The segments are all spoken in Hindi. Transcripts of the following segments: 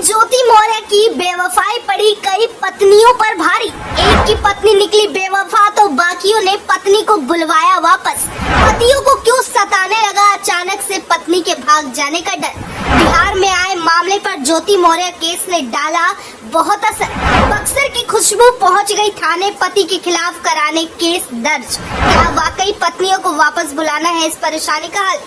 ज्योति मौर्य की बेवफाई पड़ी कई पत्नियों पर भारी। एक की पत्नी निकली बेवफा तो बाकियों ने पत्नी को बुलवाया वापस। पतियों को क्यों सताने लगा अचानक से पत्नी के भाग जाने का डर। बिहार में आए मामले पर ज्योति मौर्य केस ने डाला बहुत असर। बक्सर की खुशबू पहुंच गई थाने, पति के खिलाफ कराने केस दर्ज। क्या वाकई पत्नियों को वापस बुलाना है इस परेशानी का हल?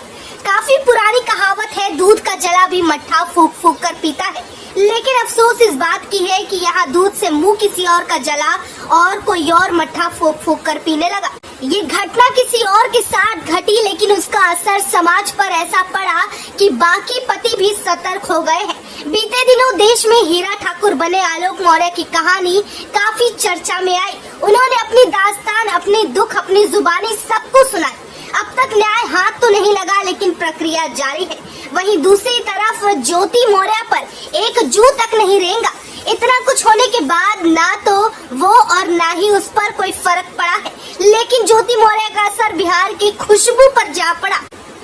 काफी पुरानी कहावत है, दूध का जला भी मट्ठा फूक फूक कर पीता है। लेकिन अफसोस इस बात की है कि यहाँ दूध से मुंह किसी और का जला और कोई और मट्ठा फूक फूक कर पीने लगा। ये घटना किसी और के साथ घटी, लेकिन उसका असर समाज पर ऐसा पड़ा कि बाकी पति भी सतर्क हो गए हैं। बीते दिनों देश में हीरा ठाकुर बने आलोक मौर्य की कहानी काफी चर्चा में आई। उन्होंने अपनी दास्तान, अपने दुख, अपनी जुबानी सबको सुनाई। अब तक न्याय हाथ तो नहीं लगा, लेकिन प्रक्रिया जारी है। वहीं दूसरी तरफ ज्योति मौर्य पर एक जू तक नहीं रेंगा। इतना कुछ होने के बाद ना तो वो और ना ही उस पर कोई फर्क पड़ा है, लेकिन ज्योति मौर्य का असर बिहार की खुशबू पर जा पड़ा।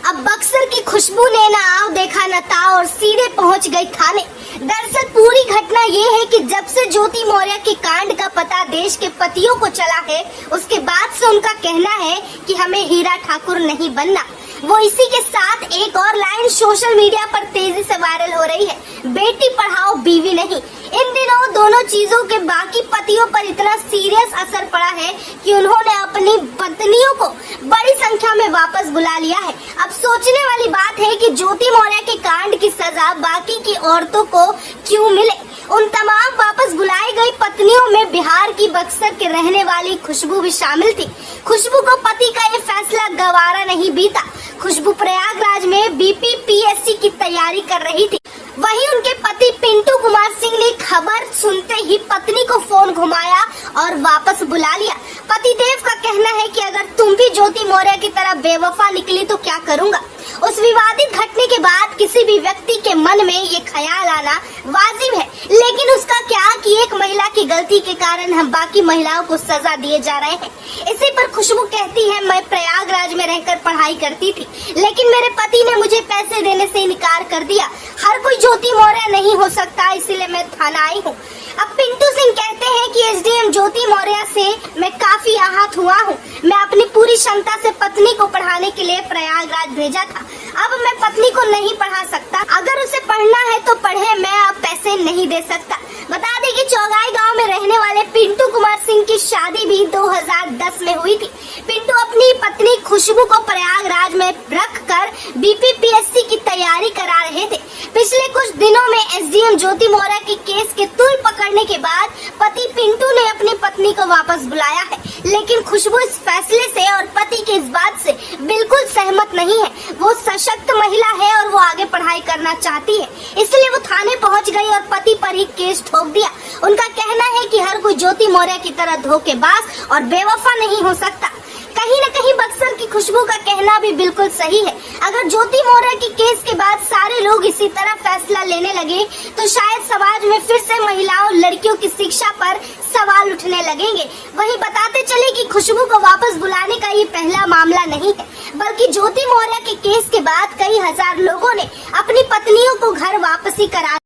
अब बक्सर की खुशबू ने ना आव देखा न ताव और सीधे पहुंच गई थाने। दरअसल पूरी घटना ये है कि जब से ज्योति मौर्य के कांड का पता देश के पतियों को चला है, उसके बाद से उनका कहना है कि हमें हीरा ठाकुर नहीं बनना। वो इसी के साथ एक और लाइन सोशल मीडिया पर तेजी से वायरल हो रही है, बेटी पढ़ाओ बीवी नहीं। इन दिनों दोनों चीजों के बाकी पतियों पर इतना सीरियस असर पड़ा है कि उन्होंने अपनी पत्नियों को बड़ी संख्या में वापस बुला लिया है। अब सोचने वाली बात है कि ज्योति मौर्य के कांड की सजा बाकी की औरतों को क्यों मिले। उन तमाम वापस बुलाई गई पत्नियों में बिहार की बक्सर के रहने वाली खुशबू भी शामिल थी। खुशबू को पति का ये फैसला गवारा नहीं बीता। खुशबू प्रयागराज में बीपीपीएससी की तैयारी कर रही थी। वहीं उनके पति पिंटू कुमार सिंह ने खबर सुनते ही पत्नी को फोन घुमाया और वापस बुला लिया। पति देव का कहना है कि अगर तुम भी ज्योति मौर्य की तरह बेवफा निकली तो क्या करूंगा। उस विवादित घटने के बाद किसी भी व्यक्ति के मन में ये ख्याल आना वाजिब है, लेकिन उसका क्या कि एक महिला की गलती के कारण हम बाकी महिलाओं को सजा दिए जा रहे हैं। इसी पर खुशबू कहती है, मैं प्रयागराज में रहकर पढ़ाई करती थी, लेकिन मेरे पति ने मुझे पैसे देने से इनकार कर दिया। हर कोई ज्योति मौर्य नहीं हो सकता, इसीलिए मैं थाना आई हूँ। अब पिंटू सिंह कहते हैं कि एसडीएम ज्योति मौर्य से मैं काफी आहत हुआ हूँ। मैं अपनी पूरी क्षमता से पत्नी को पढ़ाने के लिए प्रयागराज भेजा था। अब मैं पत्नी को नहीं पढ़ा सकता। अगर उसे पढ़ना है तो पढ़े, मैं अब पैसे नहीं दे सकता। बता दें कि चौगाई गांव में रहने वाले पिंटू कुमार सिंह की शादी भी 2010 में हुई थी। पिंटू अपनी पत्नी खुशबू को प्रयागराज में रखकर बीपीपीएससी की तैयारी करा रहे थे। पिछले कुछ दिनों में एसडीएम ज्योति मौर्य के केस के तूल पकड़ने के बाद पति पिंटू ने अपनी पत्नी को वापस बुलाया है, लेकिन खुशबू इस फैसले से और पति के इस बात से बिल्कुल सहमत नहीं है। वो सशक्त महिला है और वो आगे पढ़ाई करना चाहती है, इसलिए वो थाने पहुंच गई और पति पर ही केस ठोक दिया। उनका कहना है कि हर कोई ज्योति मौर्य की तरह धोखेबाज और बेवफा नहीं हो सकता। कहीं न कहीं बक्सर की खुशबू का कहना भी बिल्कुल सही है। अगर ज्योति मौर्य की केस के बाद सारे लोग इसी तरह फैसला लेने लगे तो शायद समाज में फिर से महिलाओं, लड़कियों की शिक्षा पर सवाल उठने लगेंगे। वहीं बताते चले कि खुशबू को वापस बुलाने का ये पहला मामला नहीं है, बल्कि ज्योति मौर्य के केस के बाद कई हजार लोगों ने अपनी पत्नियों को घर वापसी करा